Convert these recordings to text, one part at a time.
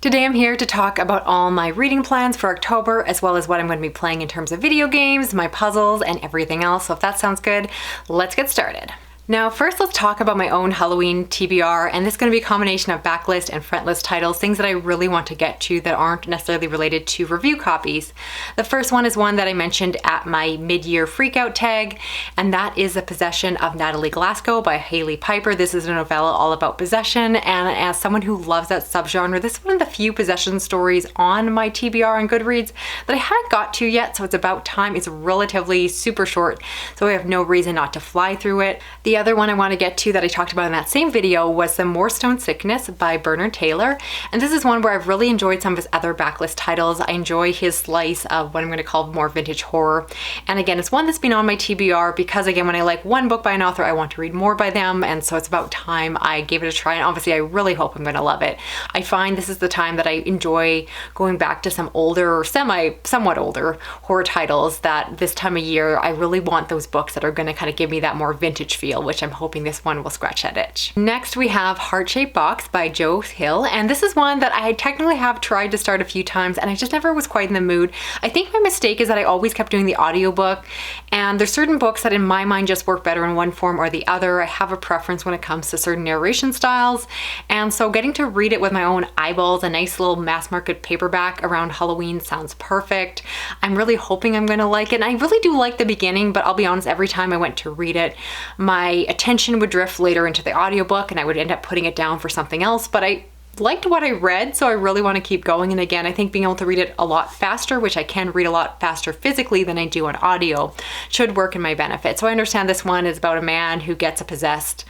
Today I'm here to talk about all my reading plans for October, as well as what I'm going to be playing in terms of video games, my puzzles, and everything else. So if that sounds good, let's get started. Now first let's talk about my own Halloween TBR, and this is going to be a combination of backlist and frontlist titles, things that I really want to get to that aren't necessarily related to review copies. The first one is one that I mentioned at my mid-year freakout tag, and that is The Possession of Natalie Glasgow by Hailey Piper. This is a novella all about possession, and as someone who loves that subgenre, this is one of the few possession stories on my TBR on Goodreads that I haven't got to yet, so it's about time. It's relatively super short, so I have no reason not to fly through it. The other one I want to get to that I talked about in that same video was The Moorstone Sickness by Bernard Taylor, and this is one where I've really enjoyed some of his other backlist titles. I enjoy his slice of what I'm going to call more vintage horror, and again it's one that's been on my TBR because again when I like one book by an author I want to read more by them, and so it's about time I gave it a try, and obviously I really hope I'm going to love it. I find this is the time that I enjoy going back to some older or somewhat older horror titles, that this time of year I really want those books that are going to kind of give me that more vintage feel, which I'm hoping this one will scratch that itch. Next we have Heart-Shaped Box by Joe Hill, and this is one that I technically have tried to start a few times and I just never was quite in the mood. I think my mistake is that I always kept doing the audiobook, and there's certain books that in my mind just work better in one form or the other. I have a preference when it comes to certain narration styles, and so getting to read it with my own eyeballs, a nice little mass market paperback around Halloween sounds perfect. I'm really hoping I'm going to like it, and I really do like the beginning, but I'll be honest, every time I went to read it my attention would drift later into the audiobook and I would end up putting it down for something else, but I liked what I read, so I really want to keep going. And again, I think being able to read it a lot faster, which I can read a lot faster physically than I do on audio, should work in my benefit. So I understand this one is about a man who gets a possessed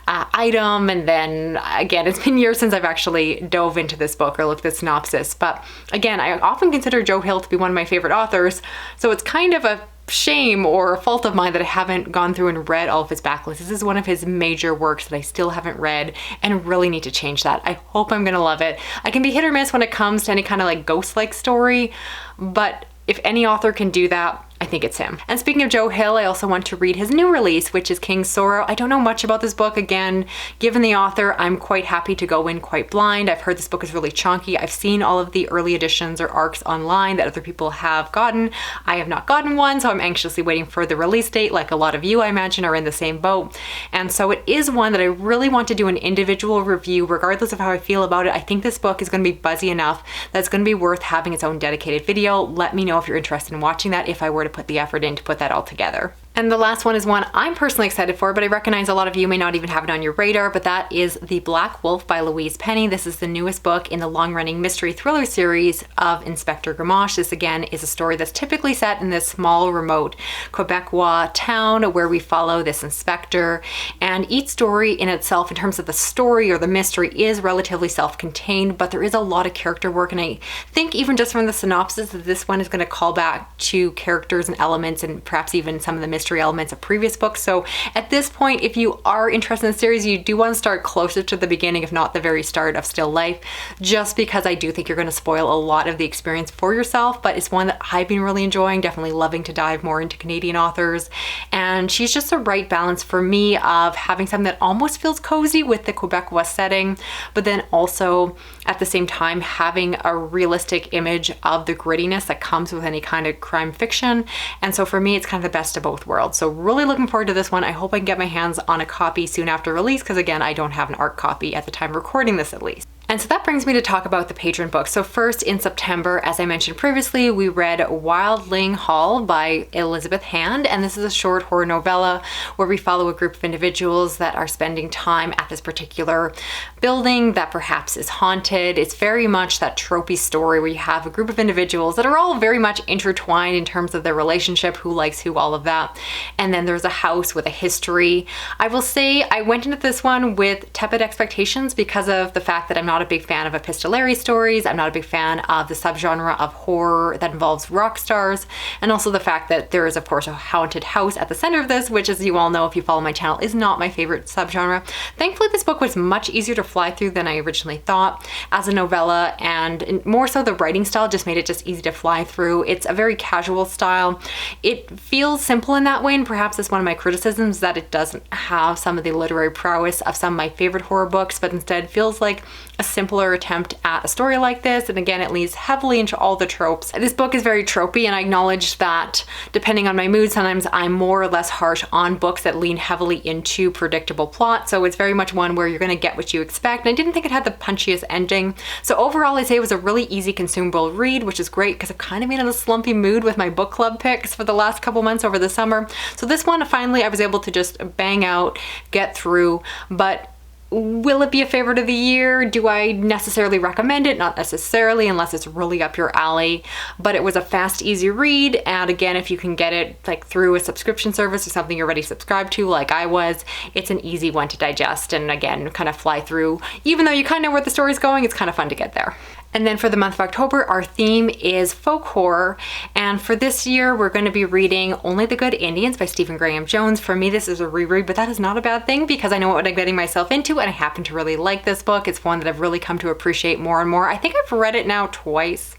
item, and then again, it's been years since I've actually dove into this book or looked at the synopsis, but again, I often consider Joe Hill to be one of my favorite authors, so it's kind of a shame or a fault of mine that I haven't gone through and read all of his backlist. This is one of his major works that I still haven't read and really need to change that. I hope I'm gonna love it. I can be hit or miss when it comes to any kind of like ghost-like story, but if any author can do that, I think it's him. And speaking of Joe Hill, I also want to read his new release, which is King's Sorrow. I don't know much about this book. Again, given the author, I'm quite happy to go in quite blind. I've heard this book is really chunky. I've seen all of the early editions or arcs online that other people have gotten. I have not gotten one, so I'm anxiously waiting for the release date, like a lot of you I imagine are in the same boat. And so it is one that I really want to do an individual review regardless of how I feel about it. I think this book is going to be buzzy enough that it's going to be worth having its own dedicated video. Let me know if you're interested in watching that, if I were to put the effort in to put that all together. And the last one is one I'm personally excited for, but I recognize a lot of you may not even have it on your radar, but that is The Black Wolf by Louise Penny. This is the newest book in the long-running mystery thriller series of Inspector Gamache. This again is a story that's typically set in this small, remote Quebecois town where we follow this inspector, and each story in itself, in terms of the story or the mystery, is relatively self-contained, but there is a lot of character work, and I think even just from the synopsis that this one is going to call back to characters and elements and perhaps even some of the mystery elements of previous books. So at this point, if you are interested in the series, you do want to start closer to the beginning, if not the very start of Still Life, just because I do think you're going to spoil a lot of the experience for yourself, but it's one that I've been really enjoying, definitely loving to dive more into Canadian authors, and she's just the right balance for me of having something that almost feels cozy with the Quebecois setting, but then also at the same time having a realistic image of the grittiness that comes with any kind of crime fiction. And so for me, it's kind of the best of both worlds. So really looking forward to this one. I hope I can get my hands on a copy soon after release, because again, I don't have an art copy at the time of recording this at least. And so that brings me to talk about the patron books. So first, in September, as I mentioned previously, we read Wildling Hall by Elizabeth Hand, and this is a short horror novella where we follow a group of individuals that are spending time at this particular building that perhaps is haunted. It's very much that tropey story where you have a group of individuals that are all very much intertwined in terms of their relationship, who likes who, all of that. And then there's a house with a history. I will say I went into this one with tepid expectations because of the fact that I'm not a big fan of epistolary stories. I'm not a big fan of the subgenre of horror that involves rock stars, and also the fact that there is of course a haunted house at the center of this, which, as you all know if you follow my channel, is not my favorite subgenre. Thankfully this book was much easier to fly through than I originally thought as a novella, and more so the writing style just made it just easy to fly through. It's a very casual style. It feels simple in that way, and perhaps it's one of my criticisms that it doesn't have some of the literary prowess of some of my favorite horror books, but instead feels like a simpler attempt at a story like this. And again, it leans heavily into all the tropes. This book is very tropey, and I acknowledge that depending on my mood, sometimes I'm more or less harsh on books that lean heavily into predictable plot. So it's very much one where you're going to get what you expect. And I didn't think it had the punchiest ending. So overall, I'd say it was a really easy consumable read, which is great because I've kind of been in a slumpy mood with my book club picks for the last couple months over the summer. So this one, finally, I was able to just bang out, get through. But will it be a favorite of the year? Do I necessarily recommend it? Not necessarily, unless it's really up your alley. But it was a fast, easy read. And again, if you can get it like through a subscription service or something you're already subscribed to, like I was, it's an easy one to digest and again, kind of fly through. Even though you kind of know where the story's going, it's kind of fun to get there. And then for the month of October, our theme is folk horror. And for this year, we're going to be reading Only the Good Indians by Stephen Graham Jones. For me, this is a reread, but that is not a bad thing because I know what I'm getting myself into, and I happen to really like this book. It's one that I've really come to appreciate more and more. I think I've read it now twice.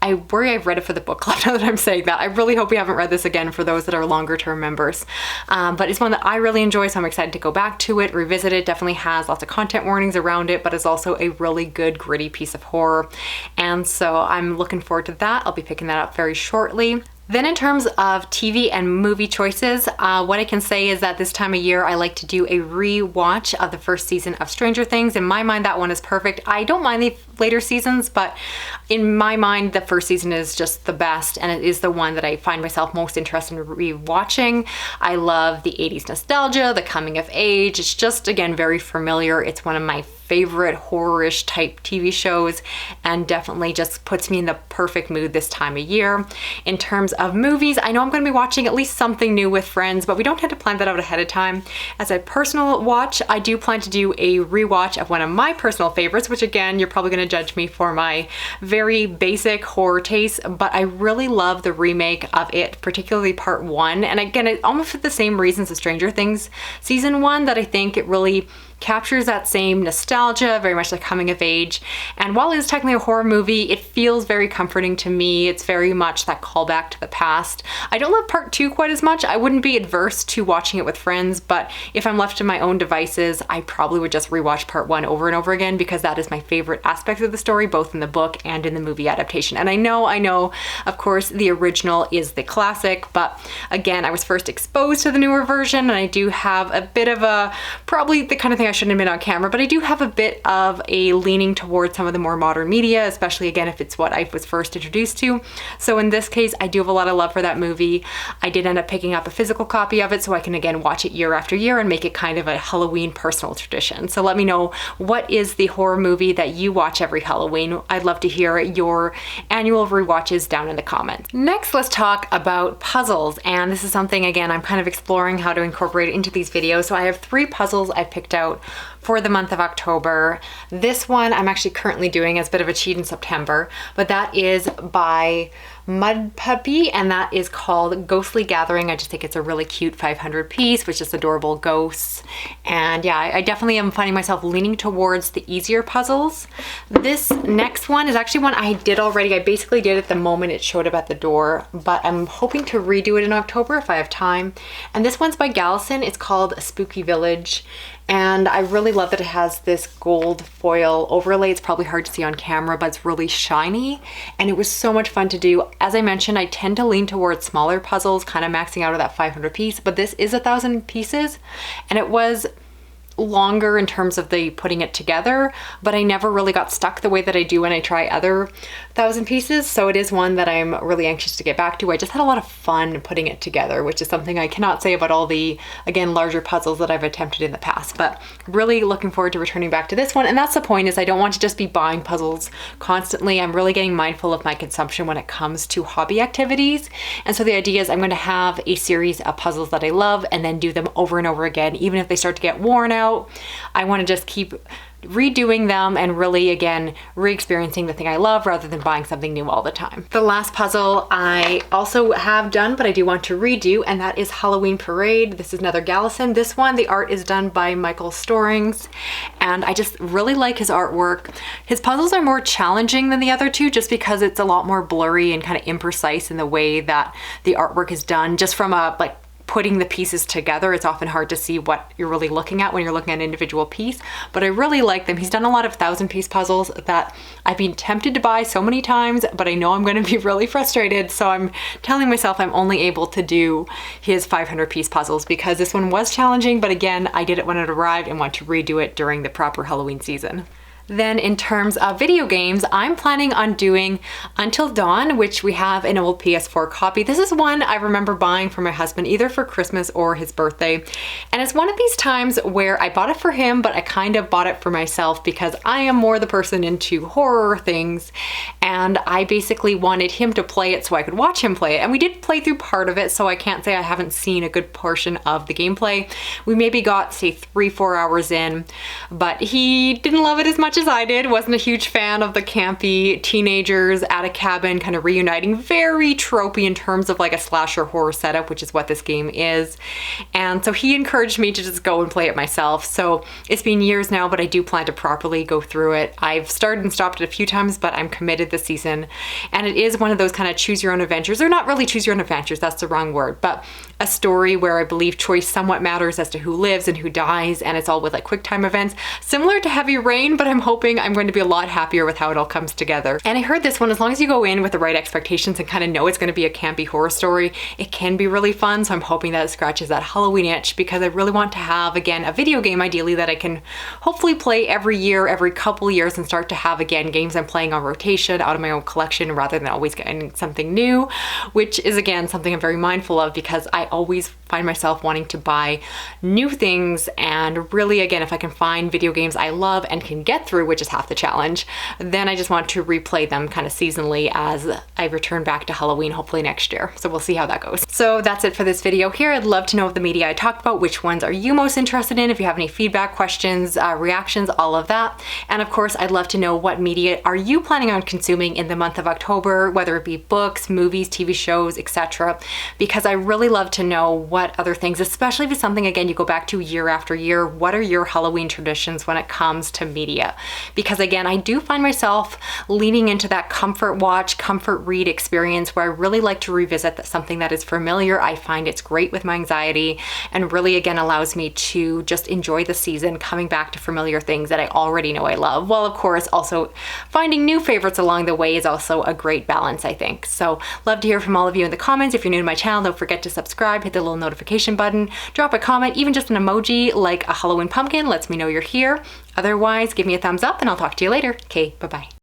I worry I've read it for the book club now that I'm saying that. I really hope we haven't read this again for those that are longer term members. But it's one that I really enjoy, so I'm excited to go back to it, revisit it. Definitely has lots of content warnings around it, but it's also a really good, gritty piece of horror. And so I'm looking forward to that. I'll be picking that up very shortly. Then in terms of TV and movie choices, what I can say is that this time of year, I like to do a re-watch of the first season of Stranger Things. In my mind, that one is perfect. I don't mind the later seasons, but in my mind, the first season is just the best, and it is the one that I find myself most interested in re-watching. I love the 80s nostalgia, the coming of age. It's just, again, very familiar. It's one of my favorite horror-ish type TV shows and definitely just puts me in the perfect mood this time of year. In terms of movies, I know I'm going to be watching at least something new with friends, but we don't have to plan that out ahead of time. As a personal watch, I do plan to do a rewatch of one of my personal favorites, which again, you're probably going to judge me for my very basic horror taste, but I really love the remake of it, particularly part 1. And again, it almost for the same reasons as Stranger Things season 1, that I think it really captures that same nostalgia, very much like coming of age. And while it is technically a horror movie, it feels very comforting to me. It's very much that callback to the past. I don't love part 2 quite as much. I wouldn't be adverse to watching it with friends, but if I'm left to my own devices, I probably would just rewatch part 1 over and over again because that is my favorite aspect of the story, both in the book and in the movie adaptation. And I know, of course, the original is the classic, but again, I was first exposed to the newer version, and I do have a bit of a, probably the kind of thing I shouldn't admit on camera, but I do have a bit of a leaning towards some of the more modern media, especially again if it's what I was first introduced to. So in this case, I do have a lot of love for that movie. I did end up picking up a physical copy of it so I can again watch it year after year and make it kind of a Halloween personal tradition. So let me know, what is the horror movie that you watch every Halloween? I'd love to hear your annual rewatches down in the comments. Next, let's talk about puzzles. And this is something, again, I'm kind of exploring how to incorporate into these videos. So I have 3 puzzles I picked out for the month of October. This one I'm actually currently doing as a bit of a cheat in September, but that is by Mud Puppy, and that is called Ghostly Gathering. I just think it's a really cute 500 piece with just adorable ghosts. And yeah, I definitely am finding myself leaning towards the easier puzzles. This next one is actually one I did already. I basically did it the moment it showed up at the door, but I'm hoping to redo it in October if I have time. And this one's by Gallison. It's called A Spooky Village. And I really love that it has this gold foil overlay. It's probably hard to see on camera, but it's really shiny. And it was so much fun to do. As I mentioned, I tend to lean towards smaller puzzles, kind of maxing out of that 500 piece, but this is 1,000 pieces. And it was longer in terms of the putting it together, but I never really got stuck the way that I do when I try other 1,000 pieces. So it is one that I'm really anxious to get back to. I just had a lot of fun putting it together, which is something I cannot say about all the, again, larger puzzles that I've attempted in the past, but really looking forward to returning back to this one. And that's the point, is I don't want to just be buying puzzles constantly. I'm really getting mindful of my consumption when it comes to hobby activities. And so the idea is I'm going to have a series of puzzles that I love and then do them over and over again. Even if they start to get worn out, I want to just keep redoing them and really, again, re-experiencing the thing I love rather than buying something new all the time. The last puzzle I also have done, but I do want to redo, and that is Halloween Parade. This is another Gallison. This one, the art is done by Michael Storings, and I just really like his artwork. His puzzles are more challenging than the other two just because it's a lot more blurry and kind of imprecise in the way that the artwork is done, just from a putting the pieces together, it's often hard to see what you're really looking at when you're looking at an individual piece, but I really like them. He's done a lot of 1,000-piece puzzles that I've been tempted to buy so many times, but I know I'm going to be really frustrated, so I'm telling myself I'm only able to do his 500-piece puzzles because this one was challenging, but again, I did it when it arrived and want to redo it during the proper Halloween season. Then in terms of video games, I'm planning on doing Until Dawn, which we have an old PS4 copy. This is one I remember buying for my husband either for Christmas or his birthday. And it's one of these times where I bought it for him, but I kind of bought it for myself because I am more the person into horror things. And I basically wanted him to play it so I could watch him play it. And we did play through part of it, so I can't say I haven't seen a good portion of the gameplay. We maybe got, say, 3-4 hours in, but he didn't love it as much as I did. Wasn't a huge fan of the campy teenagers at a cabin kind of reuniting, very tropey in terms of like a slasher horror setup, which is what this game is. And so he encouraged me to just go and play it myself. So it's been years now, but I do plan to properly go through it. I've started and stopped it a few times, but I'm committed this season. And it is one of those kind of choose your own adventures, or not really choose your own adventures, that's the wrong word, but a story where I believe choice somewhat matters as to who lives and who dies, and it's all with like quick time events, similar to Heavy Rain, but I'm hoping I'm going to be a lot happier with how it all comes together. And I heard this one, as long as you go in with the right expectations and kind of know it's going to be a campy horror story, it can be really fun. So I'm hoping that it scratches that Halloween itch because I really want to have, again, a video game ideally that I can hopefully play every year, every couple years, and start to have, again, games I'm playing on rotation out of my own collection rather than always getting something new, which is, again, something I'm very mindful of because I always find myself wanting to buy new things. And really, again, if I can find video games I love and can get through, which is half the challenge, then I just want to replay them kind of seasonally as I return back to Halloween, hopefully next year. So we'll see how that goes. So that's it for this video here. I'd love to know the media I talked about, which ones are you most interested in? If you have any feedback, questions, reactions, all of that. And of course, I'd love to know what media are you planning on consuming in the month of October, whether it be books, movies, TV shows, etc. Because I really love to know what other things, especially if it's something, again, you go back to year after year, what are your Halloween traditions when it comes to media? Because again, I do find myself leaning into that comfort watch, comfort read experience where I really like to revisit something that is familiar. I find it's great with my anxiety and really, again, allows me to just enjoy the season, coming back to familiar things that I already know I love. While of course, also finding new favorites along the way is also a great balance, I think. So love to hear from all of you in the comments. If you're new to my channel, don't forget to subscribe, hit the little notification button, drop a comment, even just an emoji like a Halloween pumpkin lets me know you're here. Otherwise, give me a thumbs up and I'll talk to you later. Okay, bye-bye.